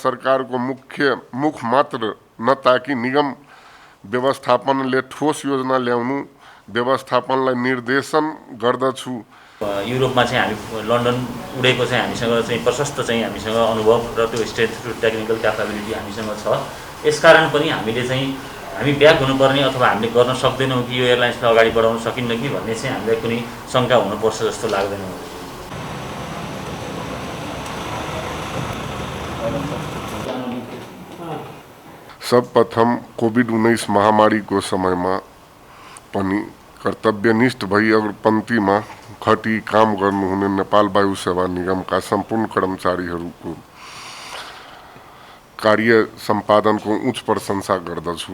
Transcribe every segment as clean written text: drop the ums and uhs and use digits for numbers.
सरकारको मुख मात्र न ताकि निगम व्यवस्थापनले ठोस योजना ल्याउनु व्यवस्थापनलाई निर्देशन गर्दछु। युरोपमा चाहिँ हामी लन्डन उडेको चाहिँ हामीसँग चाहिँ प्रशस्त चाहिँ हामीसँग अनुभव र त्यो स्ट्रेन्थ र टेक्निकल क्यापाबिलिटी हामीसँग छ। यसकारण पनि हामीले चाहिँ हामी ब्याक हुनुपर्ने अथवा हामीले गर्न सक्दैनौँ कि यो एयरलाइन्सलाई अगाडि बढाउन सकिन्न कि भन्ने चाहिँ हामीलाई कुनै शङ्का हुनुपर्छ जस्तो लाग्दैन। सर्वप्रथम कोभिड-19 महामारीको समयमा पनि कर्तव्यनिष्ठ भई अग्रपन्थीमा खटी काम गर्नुहुने नेपाल वायु सेवा निगमका सम्पूर्ण कर्मचारीहरूको कार्य सम्पादनको उच्च प्रशंसा गर्दछु।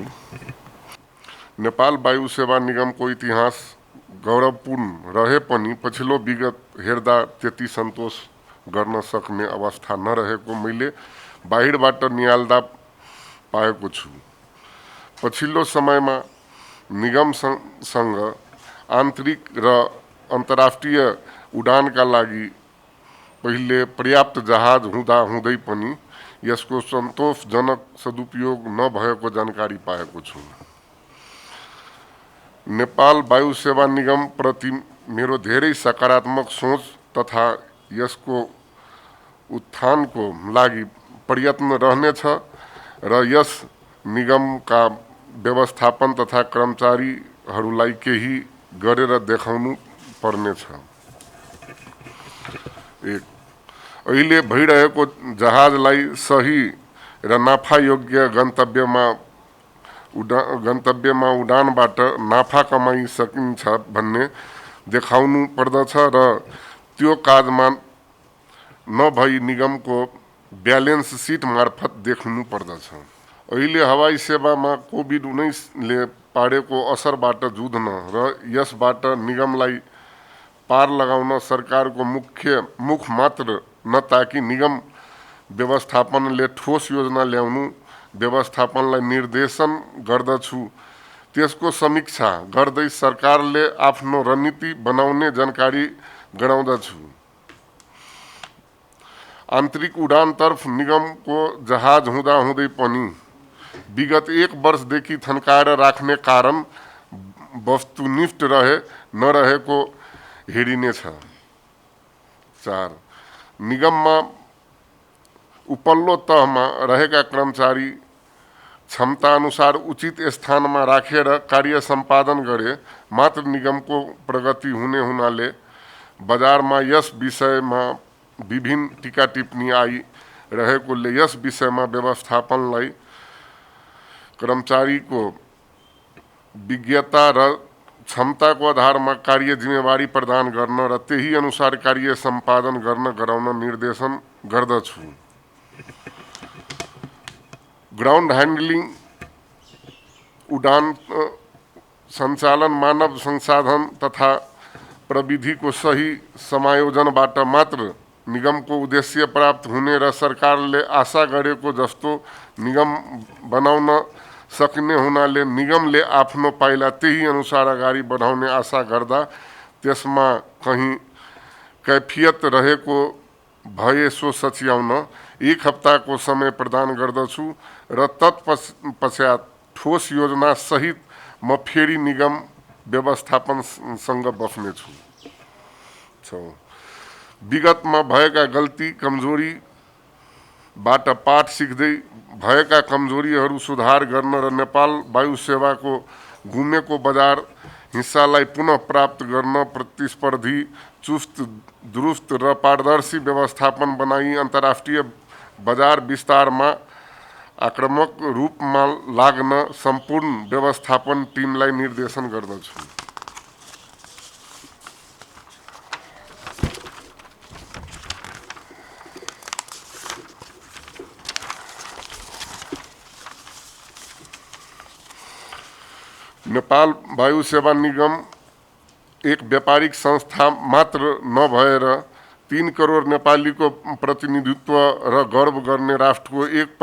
नेपाल वायु सेवा निगमको इतिहास गौरवपूर्ण रहे पनि पछिल्लो विगत हेर्दा त्यति सन्तोष गर्न सक्ने अवस्था नरहेको मैले बाहिरबाट निहाल्दा पाएको छु। पछिल्लो समयमा निगमसँग आन्तरिक र अन्तर्राष्ट्रिय उडानका लागि पहिले पर्याप्त जहाज हुँदै पनि यसको सन्तोषजनक सदुपयोग नभएको जानकारी पाएको छु। नेपाल वायु सेवा निगम प्रति मेरो धेरै सकारात्मक सोच तथा यसको उत्थानको लागि प्रयत्न रहनेछ र यस निगमका व्यवस्थापन तथा कर्मचारीहरूलाई केही गरेर देखाउनु पर्नेछ। अहिले भइरहेको जहाजलाई सही र नाफायोग्य गन्तव्यमा उडानबाट नाफा कमाइ सकिन्छ भन्ने देखाउनु पर्दछ र त्यो काजमा नभई निगमको ब्यालेन्स सिट मार्फत देख्नु पर्दछ। अहिले हवाई सेवामा कोभिड-19ले पारेको असरबाट जुझ्न र यसबाट निगमलाई पार लगाउन सरकारको मुख मात्र न ताकि निगम व्यवस्थापनले ठोस योजना ल्याउनु व्यवस्थापनलाई निर्देशन गर्दछु। त्यसको समीक्षा गर्दै सरकारले आफ्नो रणनीति बनाउने जानकारी गराउँदछु। आन्तरिक उडानतर्फ निगमको जहाज हुँदै पनि विगत 1 वर्षदेखि थन्काएर राख्ने कारण वस्तुनिष्ठ नरहेको हेरिनेछ। 4. निगममा उपल्लो तहमा रहेका कर्मचारी क्षमता अनुसार उचित स्थानमा राखेर कार्य सम्पादन गरे मात्र निगमको प्रगति हुने हुनाले बजारमा यस विषयमा विभिन्न टीका टिप्पणी आइरहेकोले यस विषयमा व्यवस्थापनलाई कर्मचारीको विज्ञता र क्षमताको आधारमा कार्य जिम्मेवारी प्रदान गर्न र त्यही अनुसार कार्य सम्पादन गर्न गराउन निर्देशन गर्दछु। ग्राउन्ड ह्यान्डलिङ उडान सञ्चालन मानव संसाधन तथा प्रविधिको सही समायोजनबाट मात्र निगमको उद्देश्य प्राप्त हुने र सरकारले आशा गरेको जस्तो निगम बनाउन सकिने हुनाले निगमले आफ्नो पाइला त्यही अनुसार अगाडि बढाउने आशा गर्दा त्यसमा कहीँ कैफियत रहेको भए सो सच्याउन 1 हप्ताको समय प्रदान गर्दछु र तत्पश्चात ठोस योजना सहित म फेरि निगम व्यवस्थापनसँग बस्नेछु। विगतमा भएका गल्ती कमजोरीबाट पाठ सिक्दै भएका कमजोरीहरू सुधार गर्न र नेपाल वायु सेवाको गुमेको बजार हिस्सालाई पुनः प्राप्त गर्न प्रतिस्पर्धी चुस्त दुरुस्त र पारदर्शी व्यवस्थापन बनाई अन्तर्राष्ट्रिय बजार विस्तारमा आक्रामक रूपमा लाग्न सम्पूर्ण व्यवस्थापन टिमलाई निर्देशन गर्दछु। नेपाल वायु सेवा निगम एक व्यापारिक संस्था मात्र नभएर 3 करोड नेपालीको प्रतिनिधित्व र गर्व गर्ने राष्ट्रको एक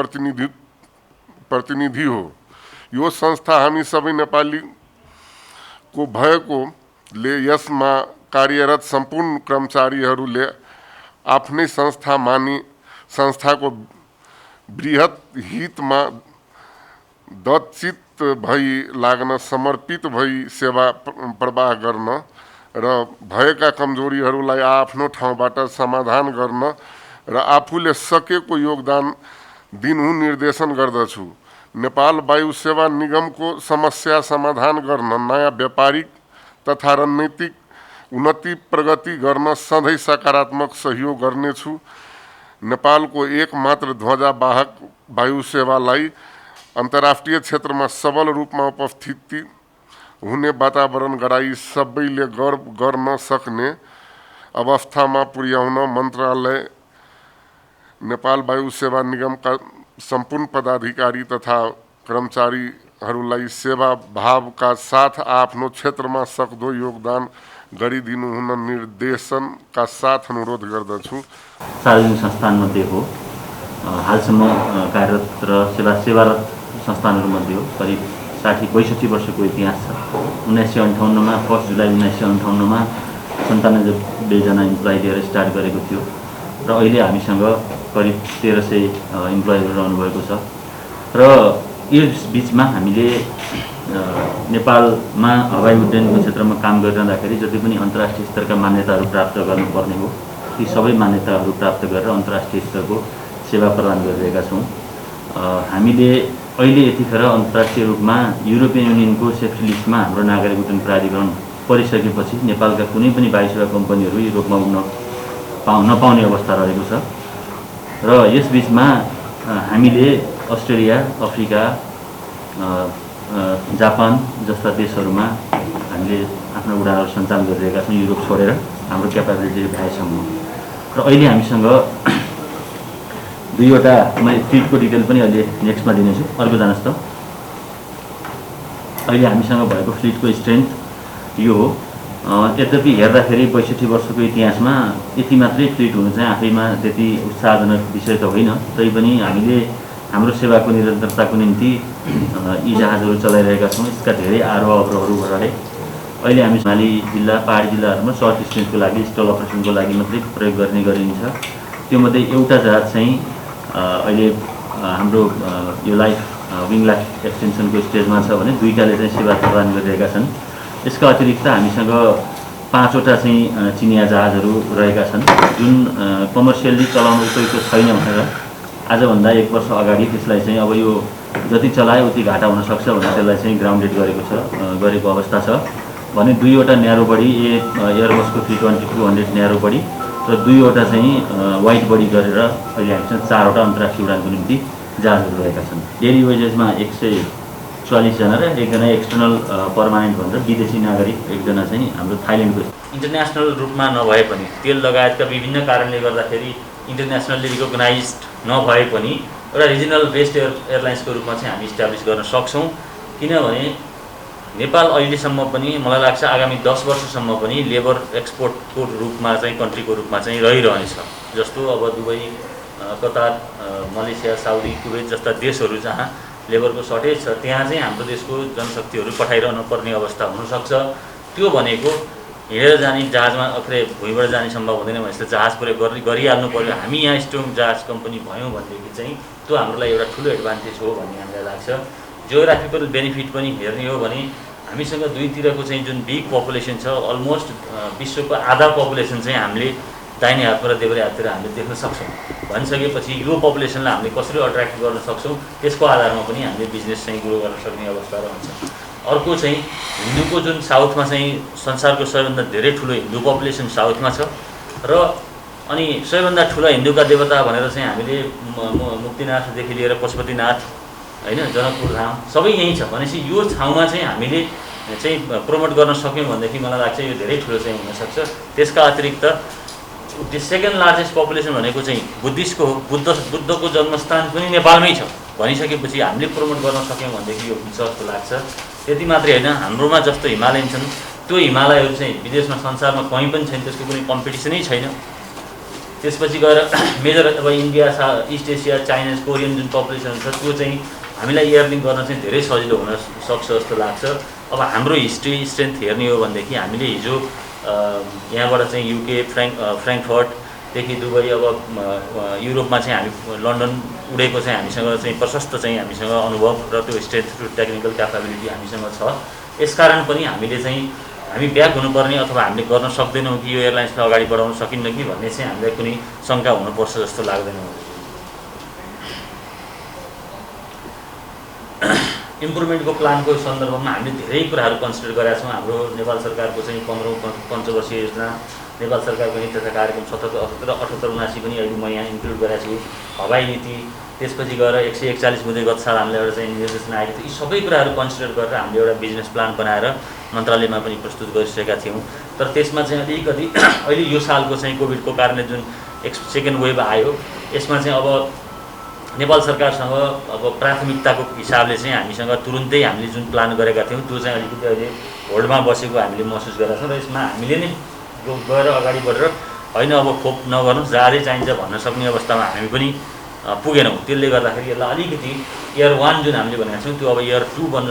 प्रतिनिधि हो। यो संस्था हामी सबै नेपालीको भएकोले यसमा कार्यरत सम्पूर्ण कर्मचारीहरूले आफ्नै संस्था मानी संस्थाको बृहत हितमा दचित भई लाग्न समर्पित भई सेवा प्रवाह गर्न र भएका कमजोरीहरूलाई आफ्नो ठाउँबाट समाधान गर्न र आफूले सकेको योगदान दिनु निर्देशन गर्दछु। नेपाल वायु सेवा निगमको समस्या समाधान गर्न नयाँ व्यापारिक तथा रणनीतिक उन्नति प्रगति गर्न सधैँ सकारात्मक सहयोग गर्नेछु। नेपालको एकमात्र ध्वजावाहक वायु सेवालाई अन्तर्राष्ट्रिय क्षेत्रमा सबल रूपमा उपस्थिति हुने वातावरण गराई सबैले गर्व गर्न सक्ने अवस्थामा पुर्याउन मन्त्रालय नेपाल वायु सेवा निगमका सम्पूर्ण पदाधिकारी तथा कर्मचारीहरूलाई सेवा भावका साथ आफ्नो क्षेत्रमा सक्दो योगदान गरिदिनु हुन निर्देशनका साथ अनुरोध गर्दछु। सार्वजनिक संस्थानमध्ये हो, हालसम्म कार्यरत र सेवारत संस्थानहरूमध्ये हो। करिब 60-65 वर्षको इतिहास छ। 1958मा 1 जुलाई 1958मा 97 जना इम्प्लोइ लिएर स्टार्ट गरेको थियो र अहिले हामीसँग करिब 1300 इम्प्लोइजहरू रहनुभएको छ। र यस बिचमा हामीले नेपालमा हवाई उड्डयनको क्षेत्रमा काम गरिरहँदाखेरि जति पनि अन्तर्राष्ट्रिय स्तरका मान्यताहरू प्राप्त गर्नुपर्ने हो, ती सबै मान्यताहरू प्राप्त गरेर अन्तर्राष्ट्रिय स्तरको सेवा प्रदान गरिरहेका छौँ। हामीले अहिले यतिखेर अन्तर्राष्ट्रिय रूपमा युरोपियन युनियनको सेफ्टी लिस्टमा हाम्रो नागरिक उड्डयन प्राधिकरण परिसकेपछि नेपालका कुनै पनि वायु सेवा कम्पनीहरू युरोपमा उड्न नपाउने अवस्था रहेको छ। र यस बिचमा हामीले अस्ट्रेलिया, अफ्रिका, जापान जस्ता देशहरूमा हामीले आफ्नो उडानहरू सञ्चालन गरिरहेका छौँ, युरोप छोडेर हाम्रो क्यापाबिलिटी भएसम्म। र अहिले हामीसँग 2वटा, मैले फ्लिटको डिटेल पनि अहिले नेक्स्टमा दिनेछु। अर्को जानुहोस् त। अहिले हामीसँग भएको फ्लिटको स्ट्रेन्थ यो हो। यद्यपि हेर्दाखेरि 62 वर्षको इतिहासमा यति मात्रै फ्लिट हुनु चाहिँ आफैमा त्यति उत्साहजनक विषय त होइन। तैपनि हामीले हाम्रो सेवाको निरन्तरताको निम्ति यी जहाजहरू चलाइरहेका छौँ। यसका धेरै आरोह अवरोहहरू रहे। अहिले हामी हिमाली जिल्ला, पहाडी जिल्लाहरूमा सर्ट स्ट्रेन्थको लागि, स्टल अपरेसनको लागि मात्रै प्रयोग गर्ने गरिन्छ। त्योमध्ये एउटा जहाज चाहिँ अहिले हाम्रो यो विङ लाइफ एक्सटेन्सनको स्टेजमा छ भने 2टाले चाहिँ सेवा प्रदान गरिरहेका छन्। यसका अतिरिक्त हामीसँग 5वटा चाहिँ चिनिया जहाजहरू रहेका छन् जुन कमर्सियल्ली चलाउन उपयुक्त छैन भनेर आजभन्दा 1 वर्ष अगाडि त्यसलाई चाहिँ अब यो जति चलाए उति घाटा हुनसक्छ भनेर त्यसलाई चाहिँ ग्राउन्डेड गरेको अवस्था छ भने 2वटा न्यारो बडी एयरबसको 320-200 न्यारो बडी र 2वटा चाहिँ वाइड बडी गरेर अहिले हामीसँग 4वटा अन्तर्राष्ट्रिय उडानको निम्ति जहाजहरू रहेका छन्। डेली वेजेसमा 144 जना र 1 जना एक्सटर्नल पर्मानेन्ट भनेर विदेशी नागरिक 1 जना चाहिँ हाम्रो थाइल्यान्डको। इन्टरनेसनल रूपमा नभए पनि तेल लगायतका विभिन्न कारणले गर्दाखेरि इन्टरनेसनल्ली रिकग्नाइज्ड नभए पनि एउटा रिजनल बेस्ड एयरलाइन्सको रूपमा चाहिँ हामी इस्टाब्लिस गर्न सक्छौँ। किनभने नेपाल अहिलेसम्म पनि मलाई लाग्छ आगामी 10 वर्षसम्म पनि लेबर एक्सपोर्टको रूपमा चाहिँ कन्ट्रीको रूपमा चाहिँ रहिरहनेछ। जस्तो अब Dubai, Qatar, Malaysia, Saudi, Kuwait जस्ता देशहरू जहाँ लेबरको सर्टेज छ त्यहाँ चाहिँ हाम्रो देशको जनशक्तिहरू पठाइरहनु पर्ने अवस्था हुनसक्छ। त्यो भनेको हिँडेर जाने जहाजमा भुइँबाट जाने सम्भव हुँदैन भनेपछि जहाज प्रयोग गरिहाल्नु पर्यो। हामी यहाँ स्ट्रङ जहाज कम्पनी भयौँ भनेदेखि चाहिँ त्यो हाम्रो लागि एउटा ठुलो एडभान्टेज हो भन्ने हामीलाई लाग्छ। जियोग्राफिकल बेनिफिट पनि हेर्ने हो भने हामीसँग दुईतिरको चाहिँ जुन बिग पपुलेसन छ, अलमोस्ट विश्वको आधा पपुलेसन चाहिँ हामीले दाहिने हातबाट देब्रे हाततिर हामीले देख्न सक्छौँ। भनिसकेपछि यो पपुलेसनलाई हामीले कसरी अट्र्याक्ट गर्न सक्छौँ त्यसको आधारमा पनि हामीले बिजनेस चाहिँ ग्रो गर्न सक्ने अवस्था रहन्छ। अर्को चाहिँ हिन्दूको जुन साउथमा चाहिँ संसारको सबैभन्दा धेरै ठुलो हिन्दू पपुलेसन साउथमा छ र अनि सबैभन्दा ठुला हिन्दूका देवता भनेर चाहिँ हामीले मुक्तिनाथदेखि लिएर पशुपतिनाथ होइन, जनकपुर धाम सबै यहीँ छ भनेपछि यो ठाउँमा चाहिँ हामीले चाहिँ प्रमोट गर्न सक्यौँ भनेदेखि मलाई लाग्छ यो धेरै ठुलो चाहिँ हुनसक्छ। त्यसका अतिरिक्त सेकेन्ड लार्जेस्ट पपुलेसन भनेको चाहिँ बुद्धिस्टको हो। बुद्धको जन्मस्थान पनि नेपालमै छ भनिसकेपछि हामीले प्रमोट गर्न सक्यौँ भनेदेखि यो हुन्छ जस्तो लाग्छ। त्यति मात्रै होइन, हाम्रोमा जस्तो हिमालयन छन् त्यो हिमालयहरू चाहिँ विदेशमा संसारमा कहीँ पनि छैन, त्यसको कुनै कम्पिटिसनै छैन। त्यसपछि गएर मेजर अब India, east Asia, Chinese, Korean जुन पपुलेसन छ त्यो चाहिँ हामीलाई एयरलिङ्क गर्न चाहिँ धेरै सजिलो हुन सक्छ जस्तो लाग्छ। अब हाम्रो हिस्ट्री स्ट्रेन्थ हेर्ने हो भनेदेखि हामीले हिजो यहाँबाट चाहिँ युके फ्र्याङ्कफर्ट देखि दुबई अब युरोपमा चाहिँ हामी लन्डन उडेको चाहिँ हामीसँग चाहिँ प्रशस्त चाहिँ हामीसँग अनुभव र त्यो स्ट्रेन्थ र टेक्निकल क्यापाबिलिटी हामीसँग छ। यसकारण पनि हामीले चाहिँ हामी ब्याक हुनुपर्ने अथवा हामीले गर्न सक्दैनौँ कि यो एयरलाइन्सलाई अगाडि बढाउन सकिन्न कि भन्ने चाहिँ हामीलाई कुनै शङ्का हुनुपर्छ जस्तो लाग्दैन। इम्प्रुभमेन्टको प्लानको सन्दर्भमा हामीले धेरै कुराहरू कन्सिडर गरेका छौँ। हाम्रो नेपाल सरकारको चाहिँ 15औं पञ्चवर्षीय योजना, नेपाल सरकारको नीति तथा कार्यक्रम 77, 78, 79 पनि अहिले म यहाँ इन्क्लुड गरेको छु। हवाई नीति, त्यसपछि गएर 141 हुँदै गत साल हामीले एउटा चाहिँ निर्देशन आएको थियो। यी सबै कुराहरू कन्सिडर गरेर हामीले एउटा बिजनेस प्लान बनाएर मन्त्रालयमा पनि प्रस्तुत गरिसकेका थियौँ। तर त्यसमा चाहिँ अलिकति अहिले यो सालको चाहिँ कोभिडको कारणले जुन सेकेन्ड वेभ आयो, यसमा चाहिँ अब नेपाल सरकारसँग अब प्राथमिकताको हिसाबले चाहिँ हामीसँग तुरुन्तै हामीले जुन प्लान गरेका थियौँ त्यो चाहिँ अलिकति अहिले होल्डमा बसेको हामीले महसुस गरेका छौँ। र यसमा हामीले नै गएर अगाडि बढेर होइन अब खोप नगर्नु ज्यादै चाहिन्छ भन्न सक्ने अवस्थामा हामी पनि पुगेनौँ। त्यसले गर्दाखेरि यसलाई अलिकति इयर 1 जुन हामीले भनेका छौँ त्यो अब इयर 2 बन्न